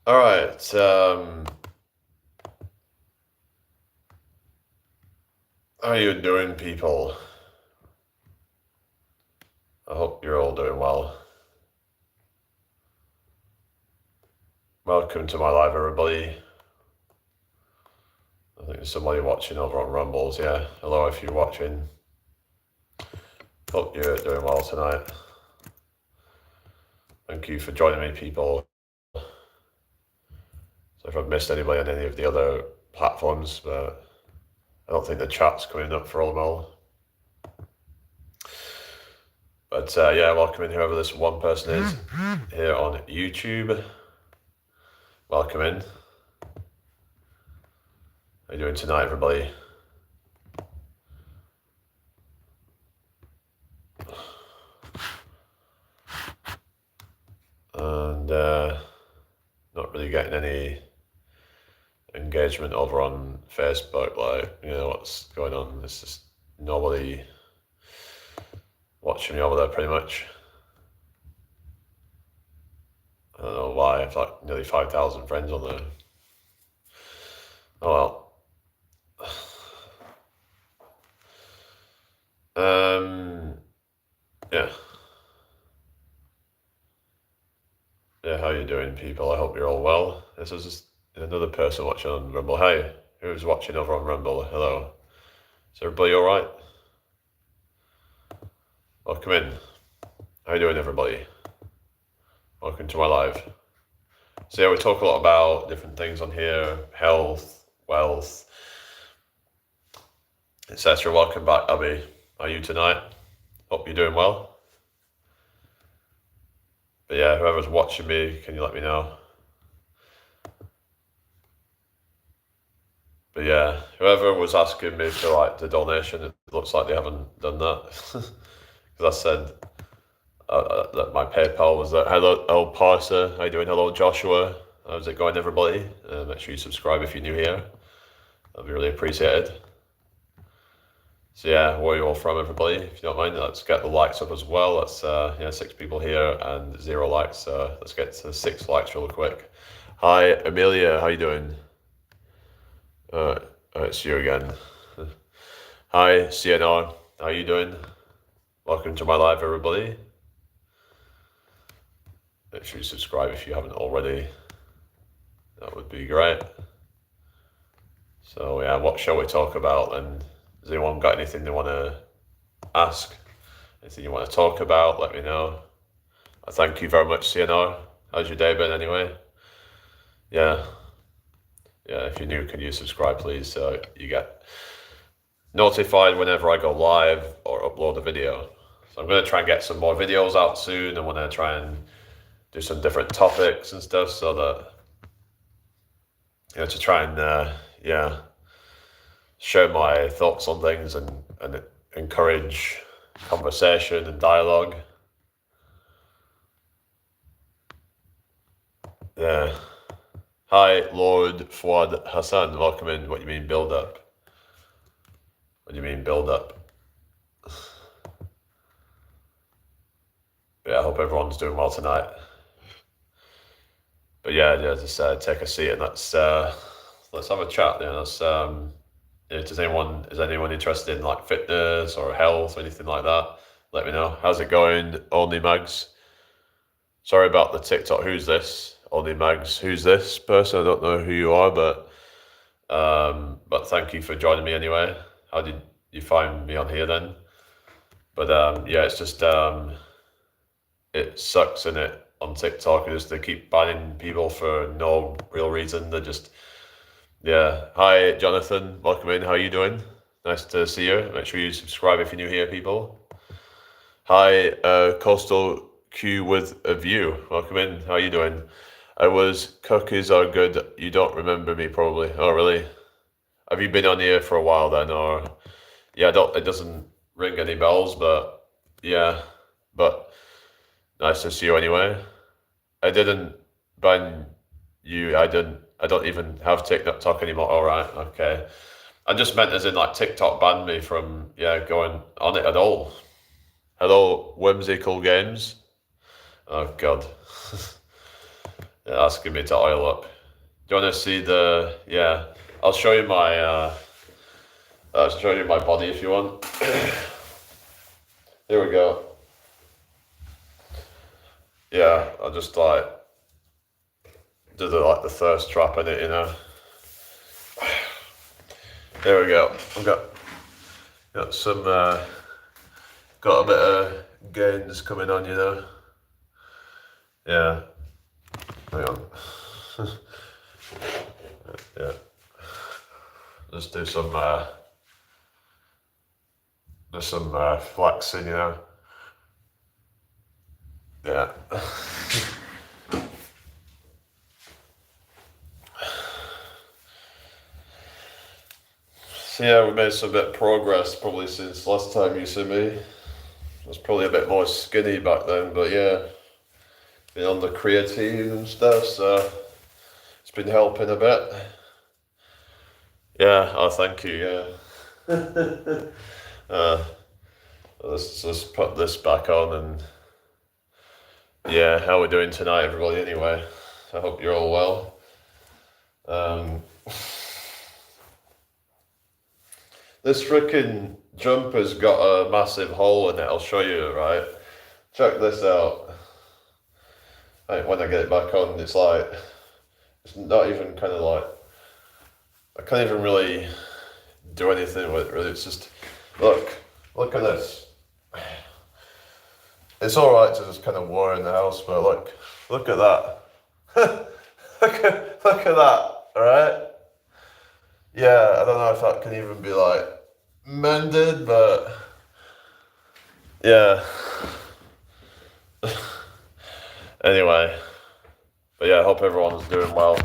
All right. How are you doing, people? I hope you're all doing well. Welcome to my live, everybody. I think there's somebody watching over on Rumbles. Yeah. Hello, if you're watching. Hope you're doing well tonight. Thank you for joining me, people. So if I've missed anybody on any of the other platforms, but I don't think the chat's coming up for all well. But yeah, welcome in whoever this one person is here on YouTube. Welcome in. How are you doing tonight, everybody? And not really getting any engagement over on Facebook, like, what's going on? There's just nobody watching me over there pretty much. I don't know why. I've like nearly 5,000 friends on there. Oh well. Yeah. Yeah, how you doing, people? I hope you're all well. This is just another person watching on Rumble. Hey, who's watching over on Rumble? Hello. Is everybody all right? Welcome in. How you doing, everybody? Welcome to my live. So yeah, we talk a lot about different things on here: health, wealth, etc. Welcome back, Abby. How are you tonight? Hope you're doing well. But yeah, whoever's watching me, can you let me know? But yeah, whoever was asking me for like the donation, it looks like they haven't done that. Because I said that my PayPal was there. Hello, El Parser. How you doing? Hello, Joshua. How's it going, everybody? Make sure you subscribe if you're new here. That'd be really appreciated. So yeah, where are you all from, everybody? If you don't mind, let's get the likes up as well. That's 6 people here and 0 likes. So let's get to 6 likes real quick. Hi, Amelia. How you doing? It's you again. Hi, CNR. How you doing? Welcome to my live, everybody. Make sure you subscribe if you haven't already. That would be great. So yeah, what shall we talk about? And has anyone got anything they want to ask? Anything you want to talk about? Let me know. Thank you very much, CNR. How's your day been anyway? Yeah. Yeah, if you're new, can you subscribe, please, so you get notified whenever I go live or upload a video. So I'm going to try and get some more videos out soon. I want to try and do some different topics and stuff so that, to try and, share my thoughts on things and encourage conversation and dialogue. Yeah. Hi, Lord Fuad Hassan. Welcome in. What do you mean build up? What do you mean build up? Yeah, I hope everyone's doing well tonight. But yeah, just take a seat and let's have a chat. Is anyone interested in like fitness or health or anything like that? Let me know. How's it going, Only Mags? Sorry about the TikTok. Who's this? Only Mags. Who's this person? I don't know who you are, but thank you for joining me anyway. How did you find me on here then? But yeah, it's just it sucks in it on TikTok. Just they keep banning people for no real reason. They're just yeah. Hi, Jonathan. Welcome in. How are you doing? Nice to see you. Make sure you subscribe if you're new here, people. Hi, Coastal Q with a view. Welcome in. How are you doing? I was cookies are good. You don't remember me probably. Oh, really? Have you been on here for a while then, or yeah? It doesn't ring any bells, but yeah. But nice to see you anyway. I didn't ban you. I don't even have TikTok anymore. All right. Okay. I just meant as in like TikTok banned me from going on it at all. Hello, whimsical games. Oh God. asking me to oil up. Do you want to see the? Yeah, I'll show you my body if you want. Here we go. Yeah, I'll just like do the thirst trap in it, you know. There we go. I've got some got a bit of gains coming on, you know. Yeah. Hang on. Yeah. Just do some flexing, you know. Yeah. So yeah, we made some bit of progress probably since last time you see me. I was probably a bit more skinny back then, but yeah, been on the creatine and stuff, so it's been helping a bit. Yeah, oh thank you, yeah. Let's just put this back on and yeah, how we doing tonight everybody anyway? I hope you're all well. This freaking jumper's got a massive hole in it, I'll show you, right? Check this out. Like, when I get it back on, it's like, it's not even kind of like, I can't even really do anything with it, really. It's just, look at this. It's alright to just kind of wear in the house, but look at that. look at that, alright? Yeah, I don't know if that can even be like mended, but yeah. Anyway, but yeah, I hope everyone's doing well.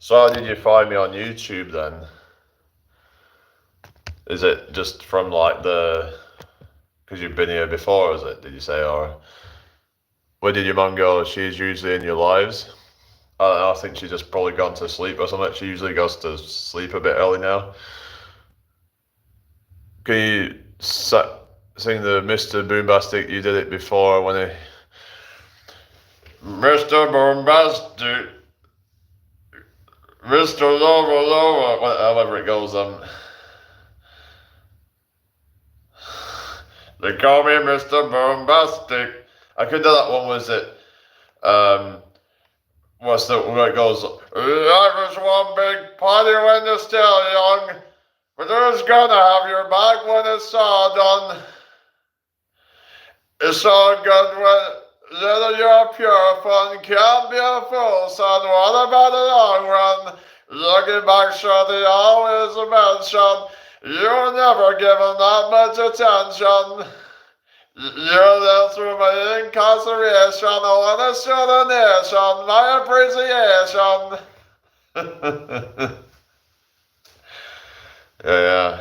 So how did you find me on YouTube then? Is it just from like because you've been here before, is it, did you say, or where did your mum go? She's usually in your lives? I don't know, I think she's just probably gone to sleep or something. She usually goes to sleep a bit early now. Can you sing the Mr. Boombastic? You did it before when he... Mr. Boombastic, Mr. Lover Lover, however it goes, they call me Mr. Boombastic. I could do that one, was it, where it goes, life is one big party when you're still young, but who's gonna have your back when it's all done? It's all good when little you're pure fun, can't be a fool, son, what about the long run? Looking back, shorty, always a mention, you never given that much attention. You're there through my incarceration, I wanna show the nation my appreciation. Yeah.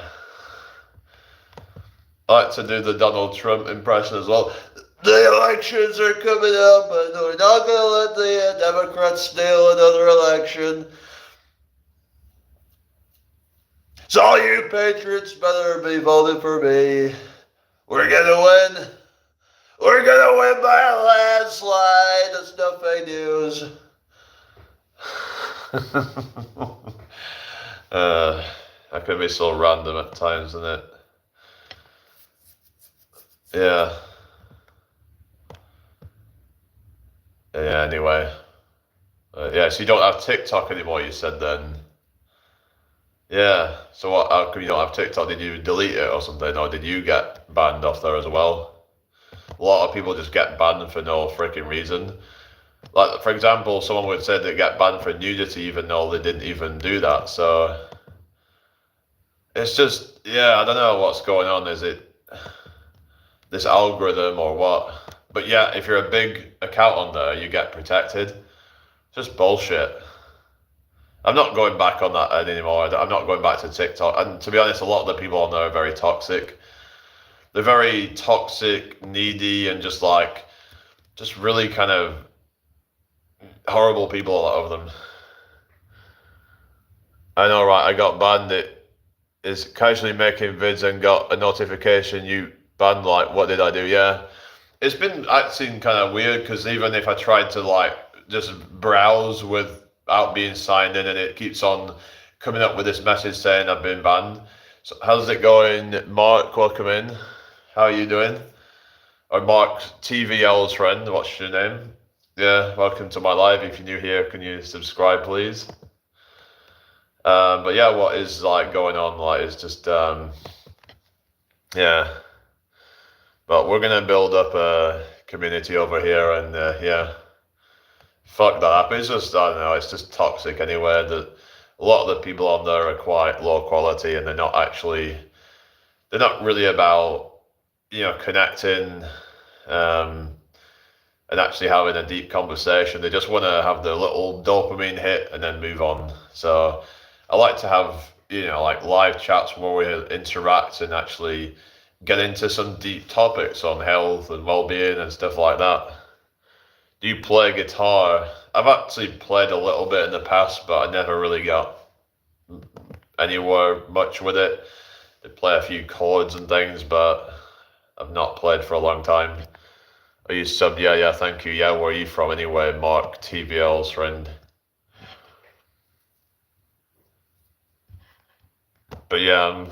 I like to do the Donald Trump impression as well. The elections are coming up and we're not gonna let the Democrats steal another election. So all you patriots better be voting for me. We're gonna win. We're gonna win by a landslide. That's no fake news. That can be so random at times, isn't it? Yeah. Yeah, anyway. Yeah, so you don't have TikTok anymore, you said then. Yeah, so what, how come you don't have TikTok? Did you delete it or something, or did you get banned off there as well? A lot of people just get banned for no freaking reason. Like, for example, someone would say they get banned for nudity even though they didn't even do that, so... It's just, yeah, I don't know what's going on. Is it this algorithm or what? But yeah, if you're a big account on there, you get protected. Just bullshit. I'm not going back on that anymore. I'm not going back to TikTok. And to be honest, a lot of the people on there are very toxic. They're very toxic, needy, and just really kind of horrible people, a lot of them. I know, right? I got banned. It is casually making vids and got a notification you banned. Like, what did I do? Yeah. It's been acting kind of weird because even if I tried to just browse without being signed in, and it keeps on coming up with this message saying I've been banned. So how's it going, Mark? Welcome in. How are you doing? Or Mark TVL's friend, what's your name? Yeah, welcome to my live. If you're new here, can you subscribe, please? But yeah, what is like going on? Like, it's just yeah. But we're gonna build up a community over here, and yeah, fuck that app. It's just, I don't know. It's just toxic anyway. That a lot of the people on there are quite low quality, and they're not really about, connecting, and actually having a deep conversation. They just want to have the little dopamine hit and then move on. So I like to have, like live chats where we interact and actually get into some deep topics on health and well-being and stuff like that. Do you play guitar? I've actually played a little bit in the past, but I never really got anywhere much with it. I play a few chords and things, but I've not played for a long time. Are you subbed? Yeah, thank you. Yeah, where are you from anyway, Mark, TVL's friend? But yeah, I'm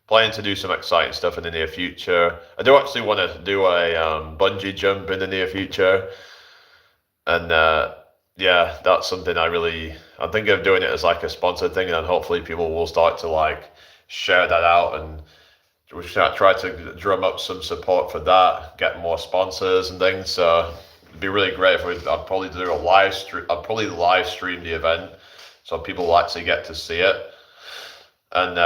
planning to do some exciting stuff in the near future. I do actually want to do a bungee jump in the near future. And yeah, that's something I'm thinking of doing it as like a sponsored thing, and then hopefully people will start to like share that out, and we should try to drum up some support for that, get more sponsors and things. So it'd be really great if I'd probably do a live stream. I'd probably live stream the event so people will actually get to see it. And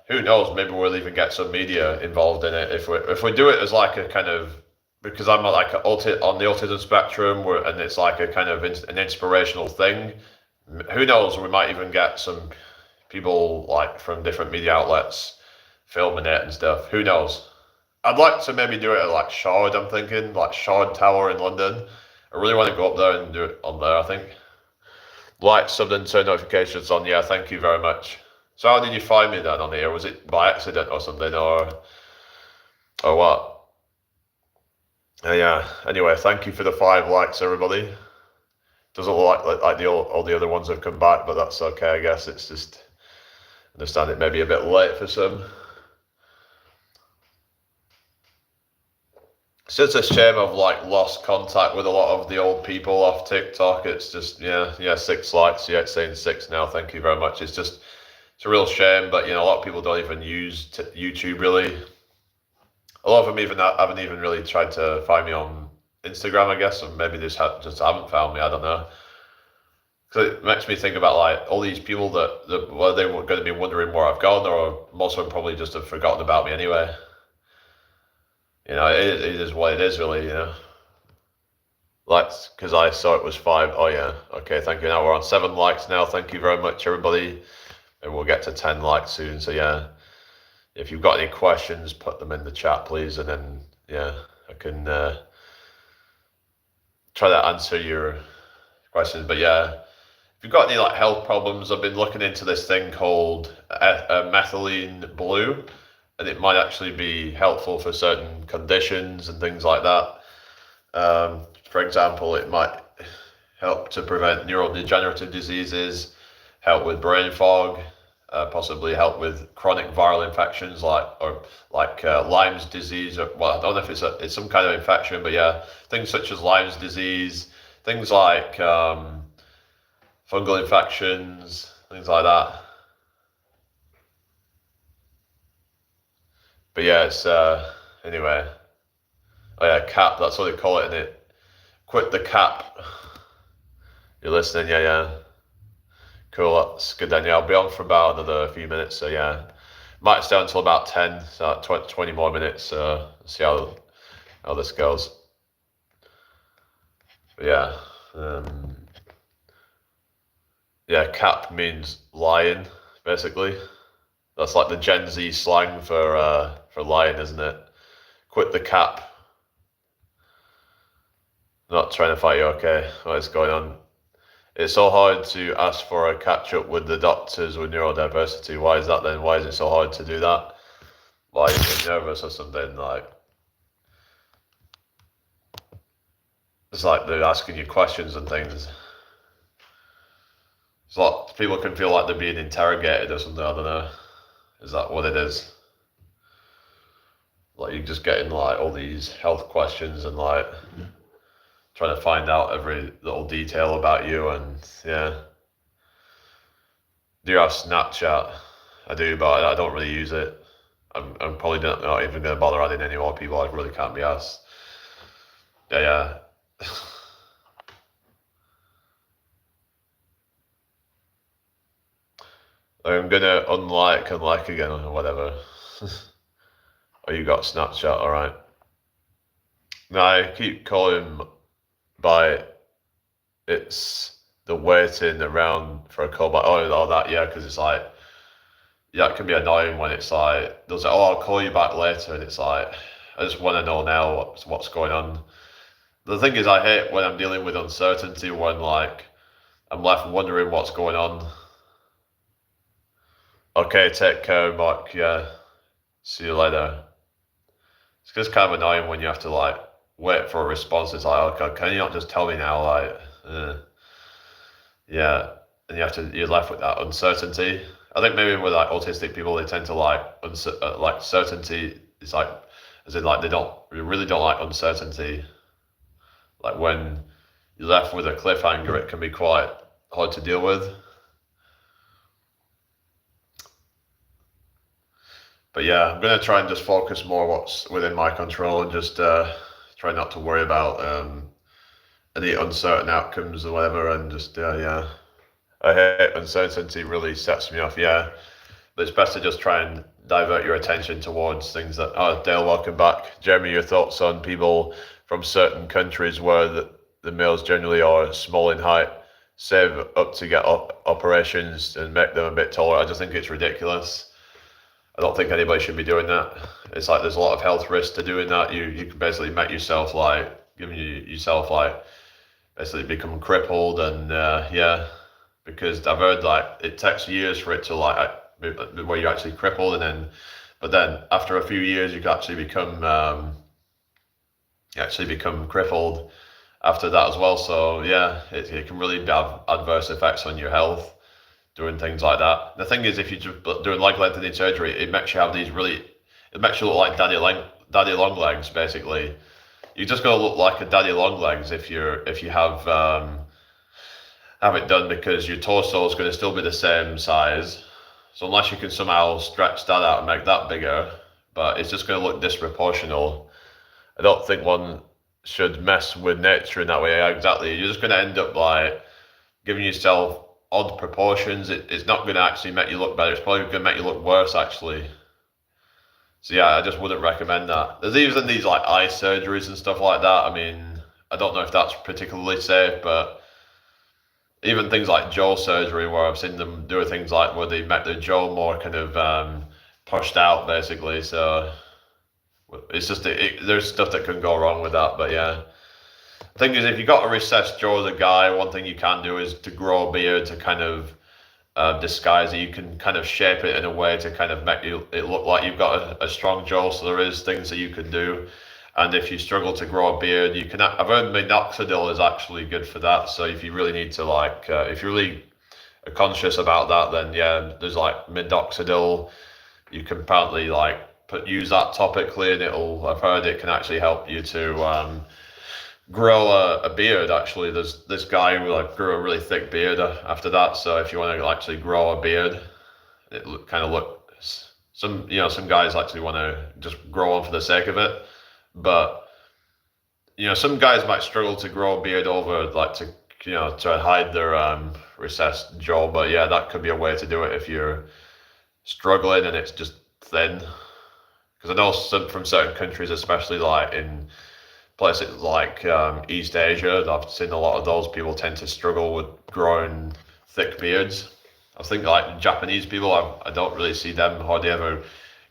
who knows, maybe we'll even get some media involved in it if we do it as like a kind of, because I'm like on the autism spectrum, and it's like a kind of an inspirational thing. Who knows? We might even get some people like from different media outlets filming it and stuff. Who knows? I'd like to maybe do it at like Shard. I'm thinking like Shard Tower in London. I really want to go up there and do it on there. I think. Like, sub, and turn notifications on. Yeah, thank you very much. So how did you find me then on here? Was it by accident or something, or what? Yeah. Anyway, thank you for the 5 likes, everybody. Doesn't look like all the other ones have come back, but that's okay. I guess it's just, understand it may be a bit late for some. It's just a shame I've like lost contact with a lot of the old people off TikTok. It's just, yeah, 6 likes. Yeah, it's saying 6 now. Thank you very much. It's a real shame, but a lot of people don't even use YouTube really. A lot of them haven't even really tried to find me on Instagram, I guess, or maybe they just haven't found me. I don't know. Because it makes me think about like all these people that they were going to be wondering where I've gone, or most of them probably just have forgotten about me anyway. It is what it is, really. Like, because I saw it was 5. Oh yeah, okay, thank you. Now we're on 7 likes now. Thank you very much, everybody. And we'll get to 10 likes soon. So yeah, if you've got any questions, put them in the chat, please, and then yeah, I can try to answer your questions. But yeah, if you've got any like health problems, I've been looking into this thing called methylene blue, and it might actually be helpful for certain conditions and things like that. For example, it might help to prevent neurodegenerative diseases, help with brain fog, possibly help with chronic viral infections like Lyme's disease. Well, I don't know if it's some kind of infection, but yeah, things such as Lyme's disease, things like fungal infections, things like that. But yeah, it's anyway. Oh yeah, cap. That's what they call it, innit? Quit the cap. You're listening, yeah. Cool, that's good then. Yeah, I'll be on for about another few minutes, so yeah. Might stay until about 10, so 20 more minutes, see how this goes. But yeah. Yeah, cap means lion, basically. That's like the Gen Z slang for lion, isn't it? Quit the cap. Not trying to fight you, okay? What is going on? It's so hard to ask for a catch up with the doctors with neurodiversity. Why is that then? Why is it so hard to do that? Why are you nervous or something? Like, It's like they're asking you questions and things. It's like people can feel like they're being interrogated or something. I don't know. Is that what it is? Like you're just getting like all these health questions and like trying to find out every little detail about you, and yeah. Do you have Snapchat? I do, but I don't really use it. I'm probably not even going to bother adding any more people. I really can't be asked. Yeah, yeah. I'm gonna unlike and like again or whatever. Oh, you got Snapchat, alright. No, I keep calling by it's the waiting around for a call back. Oh, that, yeah, because it's like, yeah, it can be annoying when it's like, they'll say, oh, I'll call you back later. And it's like, I just want to know now what's going on. The thing is, I hate when I'm dealing with uncertainty when like I'm left wondering what's going on. Okay, take care, Mark. Yeah, see you later. It's just kind of annoying when you have to like wait for a response. It's like, okay, can you not just tell me now? Like, yeah, and you're left with that uncertainty. I think maybe with like autistic people, they tend to like like certainty. It's like, as in like they really don't like uncertainty. Like when you're left with a cliffhanger, it can be quite hard to deal with. But yeah, I'm gonna try and just focus more what's within my control and just try not to worry about any uncertain outcomes or whatever, and just yeah. I hate uncertainty. Really sets me off. Yeah, but it's best to just try and divert your attention towards things that. Oh, Dale, welcome back. Jeremy, your thoughts on people from certain countries where the males generally are small in height, save up to get operations and make them a bit taller. I just think it's ridiculous. I don't think anybody should be doing that. It's like there's a lot of health risk to doing that. You can basically make yourself like yourself like basically become crippled, and yeah, because I've heard like it takes years for it to like where you're actually crippled, and but then after a few years you can actually become crippled after that as well. So yeah, it can really have adverse effects on your health doing things like that. The thing is, if you just doing leg lengthening surgery, it makes you have it makes you look like daddy long legs basically. You're just gonna look like a daddy long legs if you have it done, because your torso is going to still be the same size. So unless you can somehow stretch that out and make that bigger, but it's just going to look disproportional. I don't think one should mess with nature in that way. Exactly. You're just going to end up like giving yourself odd proportions. It's not going to actually make you look better. It's probably going to make you look worse, actually. So yeah, I just wouldn't recommend that. There's even these like eye surgeries and stuff like that. I mean, I don't know if that's particularly safe, but even things like jaw surgery, where I've seen them do things like where they make their jaw more kind of pushed out, basically. So it's just there's stuff that can go wrong with that. But yeah, the thing is, if you got a recessed jaw as a guy, one thing you can do is to grow a beard to kind of disguise it. You can kind of shape it in a way to kind of make it look like you've got a strong jaw. So there is things that you can do. And if you struggle to grow a beard, you can. I've heard minoxidil is actually good for that. So if you really need to like, if you're really conscious about that, then yeah, there's like minoxidil. You can apparently like use that topically, and I've heard it can actually help you to grow a beard. Actually, there's this guy who like grew a really thick beard after that. So if you want to actually grow a beard, it kind of look some guys actually want to just grow one for the sake of it. But some guys might struggle to grow a beard over like to hide their recessed jaw. But yeah, that could be a way to do it if you're struggling and it's just thin. Because I know from certain countries, especially like in places like East Asia, I've seen a lot of those people tend to struggle with growing thick beards. I think like Japanese people, I don't really see them hardly ever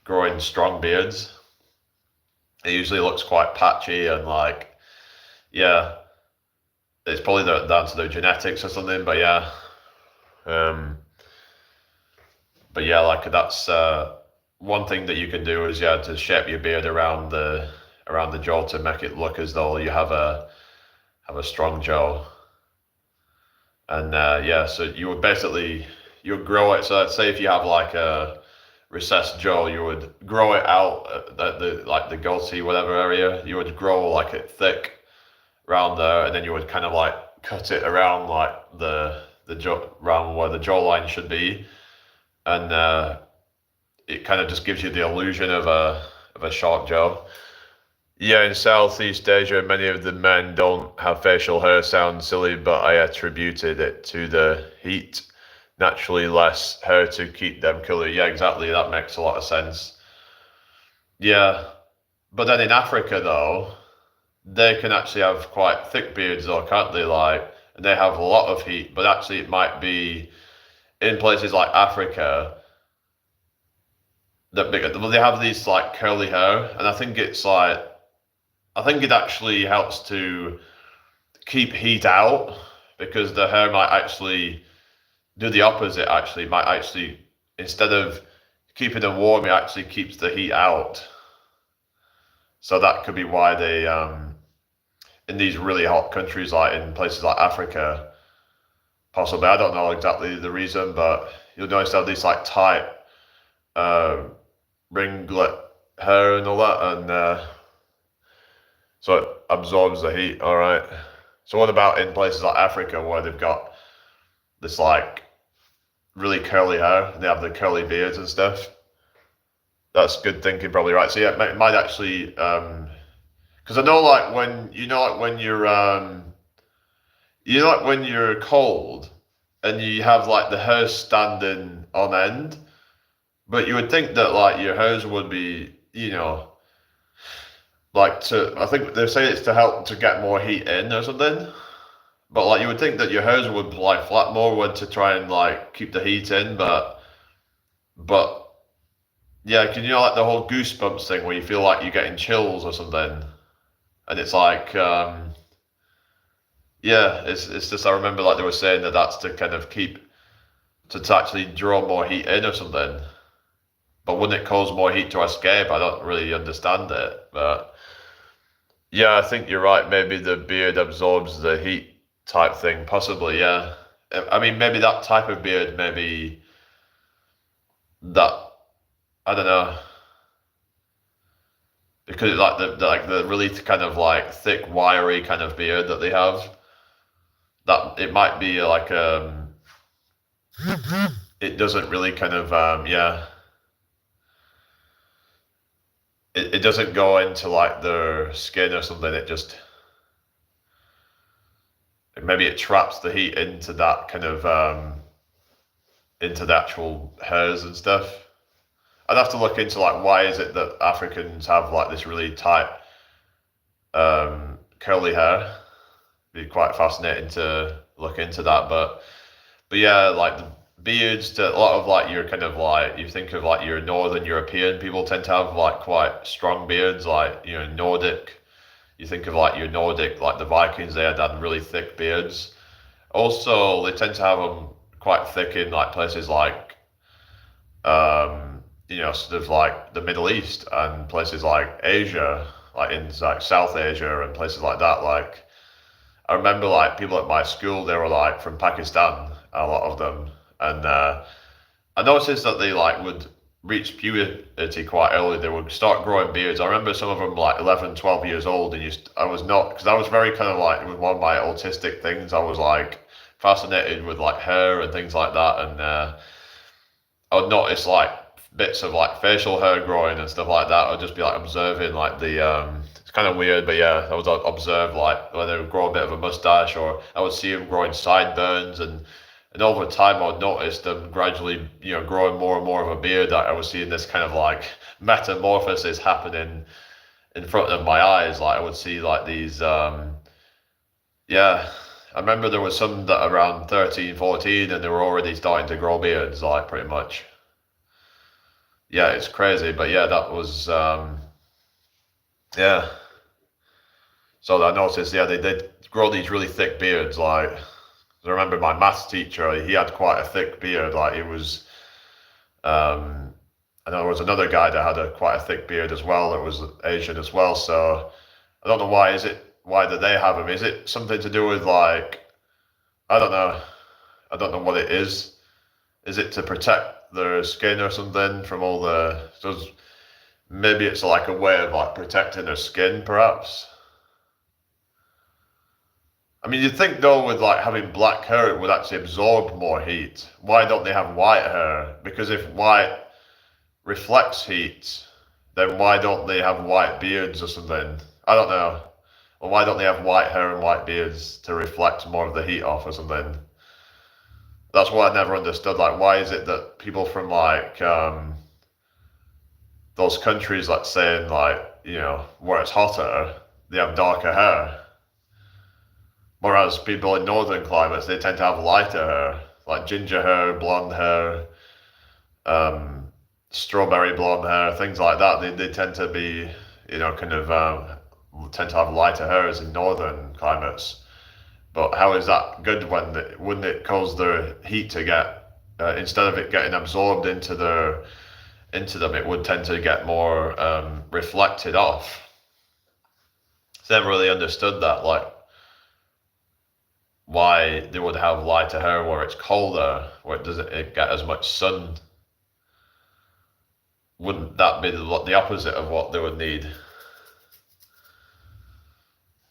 growing strong beards. It usually looks quite patchy and like, yeah, it's probably down to their genetics or something. But yeah, like that's one thing that you can do is to shape your beard around the jaw to make it look as though you have have a strong jaw. And yeah, so you would grow it. So let's say if you have like a recessed jaw, you would grow it out at the like the gadzhi whatever area. You would grow like it thick around there, and then you would kind of like cut it around like the jaw around where the jawline should be, and it kind of just gives you the illusion of a short jaw. Yeah, in Southeast Asia, many of the men don't have facial hair. Sounds silly, but I attributed it to the heat. Naturally less hair to keep them colour. Yeah, exactly. That makes a lot of sense. Yeah, but then in Africa though, they can actually have quite thick beards though, can't they? Like, and they have a lot of heat. But actually, it might be in places like Africa that they have these like curly hair, and I think it actually helps to keep heat out because the hair might actually do the opposite. Actually, it might actually instead of keeping them warm, it actually keeps the heat out. So that could be why they in these really hot countries, like in places like Africa, possibly. I don't know exactly the reason, but you'll notice they have these like tight uh, ringlet hair and all that, and so it absorbs the heat. All right. So what about in places like Africa where they've got this like really curly hair and they have the curly beards and stuff? That's good thinking, probably, right? So yeah, it might actually, because I know like when like when like when you're cold and you have like the hair standing on end, but you would think that like your hairs would be, like I think they say it's to help to get more heat in or something. But like you would think that your hairs would lie flat more when to try and like keep the heat in, but yeah, can you know like the whole goosebumps thing where you feel like you're getting chills or something, and it's like yeah, it's just I remember like they were saying that that's to kind of keep to actually draw more heat in or something. But wouldn't it cause more heat to escape? I don't really understand it, but yeah, I think you're right. Maybe the beard absorbs the heat type thing, possibly. Yeah, I mean maybe that type of beard, maybe that I don't know because like the really kind of like thick, wiry kind of beard that they have. That it might be like it doesn't really kind of yeah it doesn't go into like their skin or something. It just maybe it traps the heat into that kind of into the actual hairs and stuff. I'd have to look into like why is it that Africans have like this really tight curly hair. Be quite fascinating to look into that, but yeah, like the beards. To a lot of like your kind of like you think of like your Northern European people tend to have like quite strong beards, like Nordic. You think of like your Nordic, like the Vikings, they had really thick beards. Also, they tend to have them quite thick in like places like sort of like the Middle East and places like Asia, like in like South Asia and places like that. Like I remember like people at my school, they were like from Pakistan, a lot of them, and I noticed that they like would reach puberty quite early. They would start growing beards. I remember some of them like 11, 12 years old, and I was not because I was very kind of like it was one of my autistic things. I was like fascinated with like hair and things like that, and I would notice like bits of like facial hair growing and stuff like that. I'd just be like observing like the it's kind of weird, but yeah, I would observe like when they would grow a bit of a mustache, or I would see them growing sideburns, and over time I would notice them gradually growing more and more of a beard. That I was seeing this kind of like metamorphosis happening in front of my eyes. Like I would see like these yeah. I remember there was some that around 13, 14, and they were already starting to grow beards, like pretty much. Yeah, it's crazy, but yeah, that was yeah. So I noticed, yeah, they did grow these really thick beards. Like I remember my maths teacher, he had quite a thick beard. Like it was, and there was another guy that had quite a thick beard as well. That was Asian as well. So I don't know why do they have them? Is it something to do with like, I don't know. I don't know what it is. Is it to protect their skin or something from all the? Maybe it's like a way of like protecting their skin, perhaps. I mean, you'd think though with like having black hair, it would actually absorb more heat. Why don't they have white hair? Because if white reflects heat, then why don't they have white beards or something? I don't know. Or why don't they have white hair and white beards to reflect more of the heat off or something? That's what I never understood. Like, why is it that people from like those countries, let's say in like, where it's hotter, they have darker hair? Whereas people in northern climates, they tend to have lighter hair, like ginger hair, blonde hair, strawberry blonde hair, things like that. They tend to be, tend to have lighter hairs in northern climates. But how is that good wouldn't it cause their heat to get, instead of it getting absorbed into them, it would tend to get more reflected off. So I never really understood that, like, why they would have lighter hair where it's colder, where it doesn't get as much sun. Wouldn't that be the opposite of what they would need?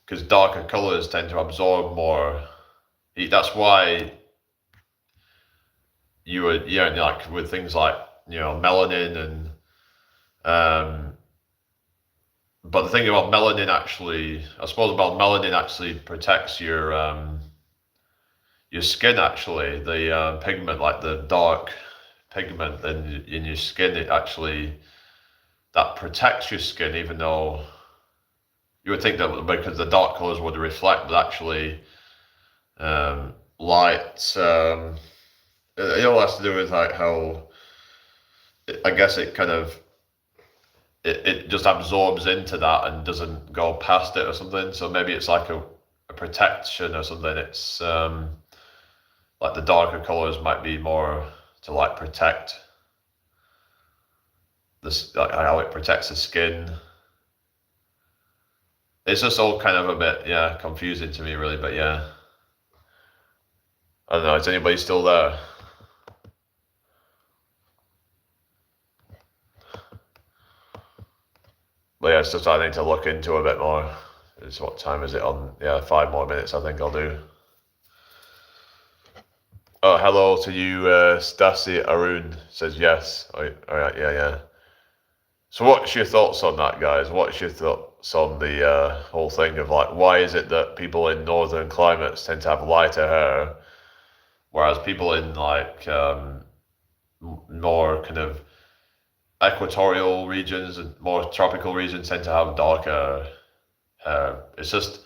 Because darker colors tend to absorb more heat. That's why you would, like with things like, melanin and, but the thing about melanin actually, I suppose about melanin actually protects your skin actually, the pigment, like the dark pigment in your skin, that protects your skin, even though you would think that because the dark colors would reflect, but actually light, it all has to do with like how, I guess it kind of, it just absorbs into that and doesn't go past it or something. So maybe it's like a protection or something. It's like the darker colors might be more to like protect this, like how it protects the skin. It's just all kind of a bit, confusing to me really, but yeah. I don't know, is anybody still there? But yeah, it's just I need to look into a bit more. What time is it on? Yeah, 5 more minutes I think I'll do. Oh, hello to you, Stasi Arun says yes. All right, yeah. So what's your thoughts on that, guys? What's your thoughts on the whole thing of like, why is it that people in northern climates tend to have lighter hair, whereas people in like more kind of equatorial regions and more tropical regions tend to have darker hair? It's just,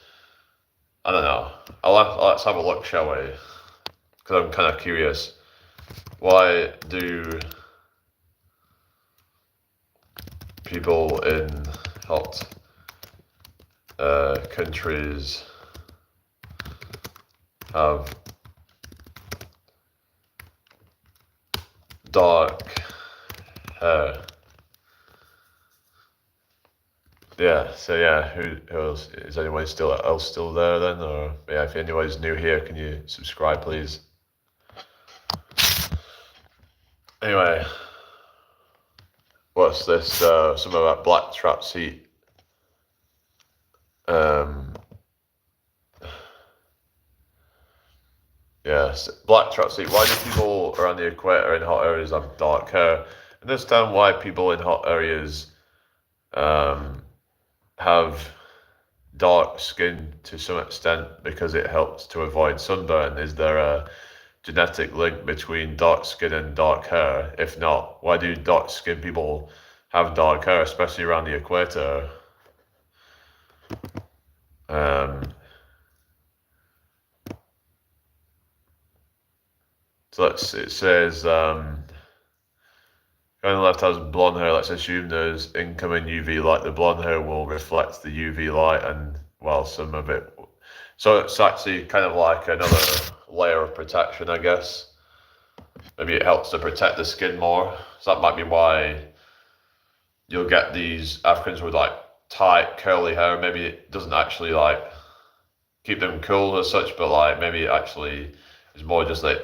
I don't know. Let's have a look, shall we? Because I'm kind of curious. Why do people in hot countries have dark hair? Yeah, so yeah, who else? Is anyone else still there then? Or yeah, if anybody's new here, can you subscribe please? Anyway, what's this? Some about black trap seat. Yes, black trap seat. Why do people around the equator in hot areas have dark hair? Understand why people in hot areas have dark skin to some extent, because it helps to avoid sunburn. Is there a genetic link between dark skin and dark hair? If not, why do dark skinned people have dark hair, especially around the equator? So it says, going on the left has blonde hair. Let's assume there's incoming UV light. The blonde hair will reflect the UV light, and well, some of it. So it's actually kind of like another layer of protection, I guess. Maybe it helps to protect the skin more. So that might be why you'll get these Africans with like tight curly hair. Maybe it doesn't actually like keep them cool as such, but like maybe actually it's more just like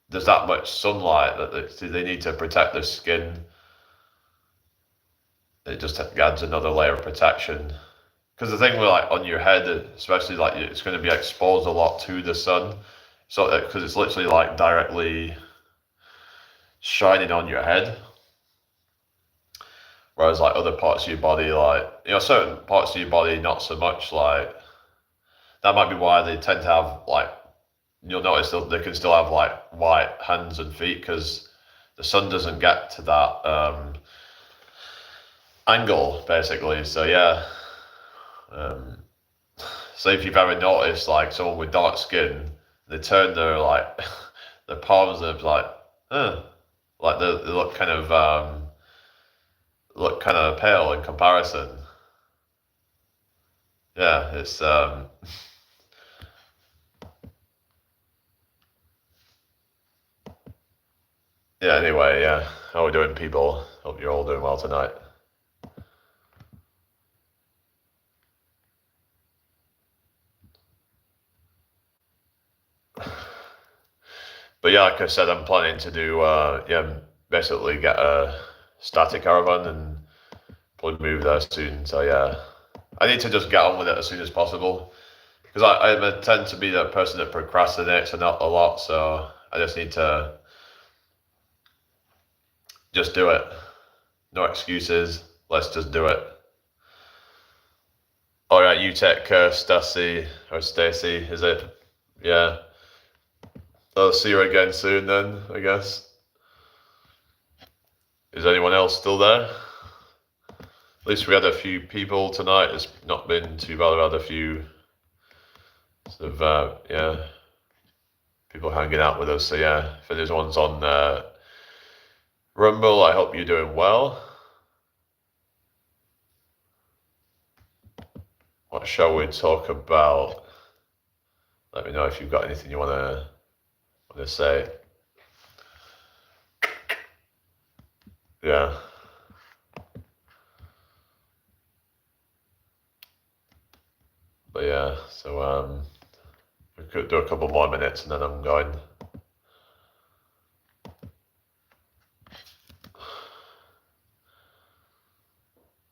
there's that much sunlight that they need to protect their skin. It just adds another layer of protection. Because the thing with like on your head, especially like it's going to be exposed a lot to the sun, so because it's literally like directly shining on your head. Whereas like other parts of your body, like certain parts of your body, not so much. Like that might be why they tend to have like you'll notice that they can still have like white hands and feet because the sun doesn't get to that angle basically. So yeah. Um, so if you've ever noticed like someone with dark skin, they turn their like their palms are like, like they look kind of pale in comparison. Yeah, it's yeah. Anyway, yeah. How are we doing, people? Hope you're all doing well tonight. But yeah, like I said, I'm planning to do basically get a static caravan and probably move there soon. So yeah, I need to just get on with it as soon as possible because I tend to be that person that procrastinates and not a lot. So I just need to just do it. No excuses. Let's just do it. All right, you take care, Stacy or Stacy, is it? Yeah. I'll see you again soon then, I guess. Is anyone else still there? At least we had a few people tonight. It's not been too bad. I've had a few sort of, people hanging out with us. So yeah, if anyone's on Rumble, I hope you're doing well. What shall we talk about? Let me know if you've got anything you want to say. Yeah. But yeah, so we could do a couple more minutes and then I'm going.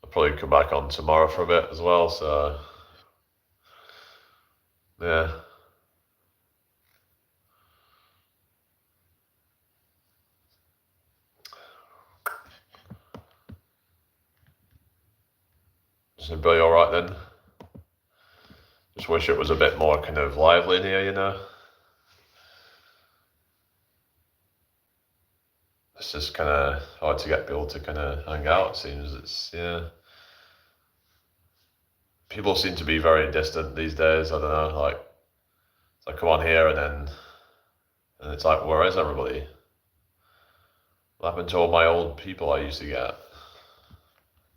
I'll probably come back on tomorrow for a bit as well, so yeah. Is everybody all right then? Just wish it was a bit more kind of lively in here, It's just kind of hard to get people to kind of hang out. It seems yeah. People seem to be very distant these days. I don't know, like I come on here and it's like, where is everybody? What happened to all my old people I used to get?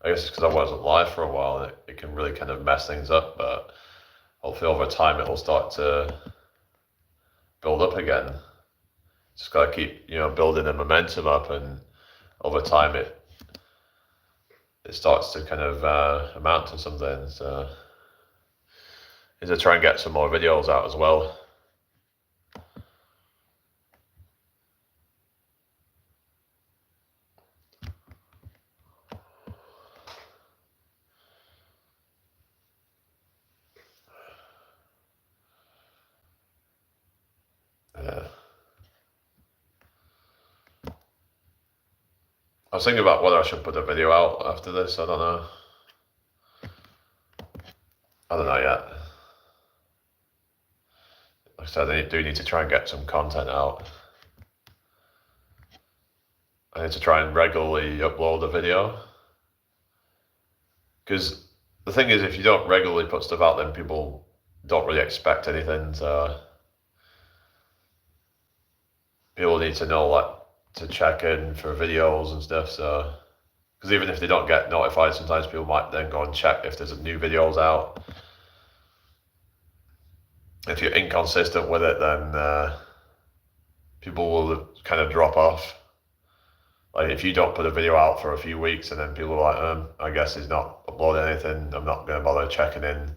I guess it's because I wasn't live for a while and it can really kind of mess things up, but hopefully over time it will start to build up again. Just gotta keep, building the momentum up and over time it starts to kind of amount to something. So is to try and get some more videos out as well. Yeah. I was thinking about whether I should put a video out after this. I don't know. I don't know yet. Like I said, I do need to try and get some content out. I need to try and regularly upload a video. Because the thing is, if you don't regularly put stuff out, then people don't really expect anything. So people need to know like to check in for videos and stuff. So because even if they don't get notified, sometimes people might then go and check if there's new videos out. If you're inconsistent with it, then people will kind of drop off. Like if you don't put a video out for a few weeks and then people are like, I guess he's not uploading anything, I'm not going to bother checking in.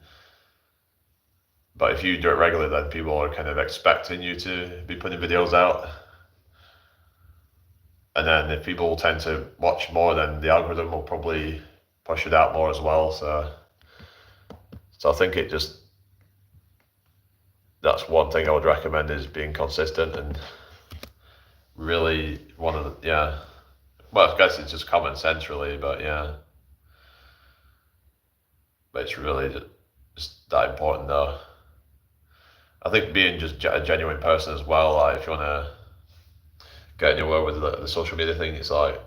But if you do it regularly, then people are kind of expecting you to be putting videos out. And then if people tend to watch more, then the algorithm will probably push it out more as well. So I think that's one thing I would recommend is being consistent and really one of the, yeah. Well, I guess it's just common sense really, but yeah. But it's really just that important though. I think being just a genuine person as well, like if you want to get anywhere with the social media thing, it's like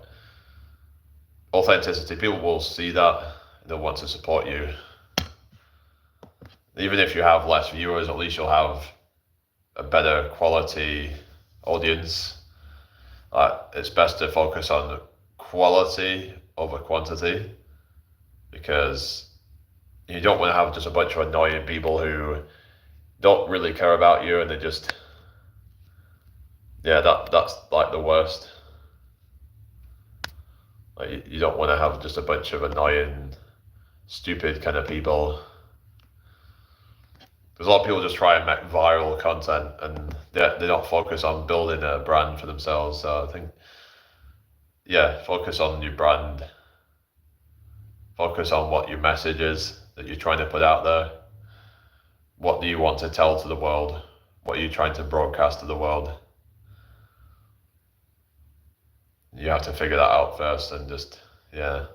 authenticity. People will see that and they'll want to support you. Even if you have less viewers, at least you'll have a better quality audience. It's best to focus on quality over quantity because you don't want to have just a bunch of annoying people who don't really care about you and they just, yeah, that's like the worst. Like you don't want to have just a bunch of annoying, stupid kind of people. There's a lot of people just try and make viral content and they don't focus on building a brand for themselves. So I think, yeah, focus on your brand. Focus on what your message is that you're trying to put out there. What do you want to tell to the world? What are you trying to broadcast to the world? You have to figure that out first and just, yeah.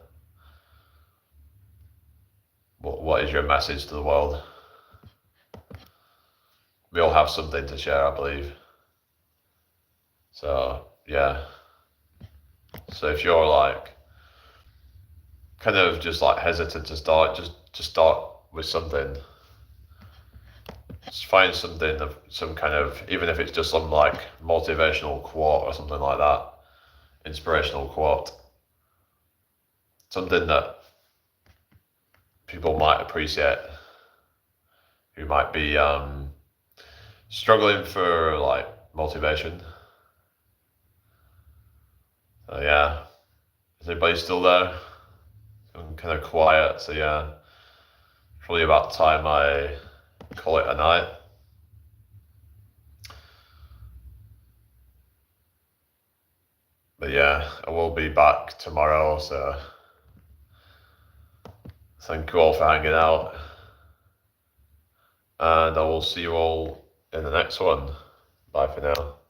What is your message to the world? We all have something to share, I believe. So, yeah. So if you're like, kind of just like hesitant to start, just start with something. Just find something of some kind of, even if it's just some like motivational quote or something like that, inspirational quote, something that people might appreciate, who might be struggling for like motivation. So yeah, is anybody still there? I'm kind of quiet, so yeah, probably about time I call it a night. But yeah, I will be back tomorrow, so thank you all for hanging out. And I will see you all in the next one. Bye for now.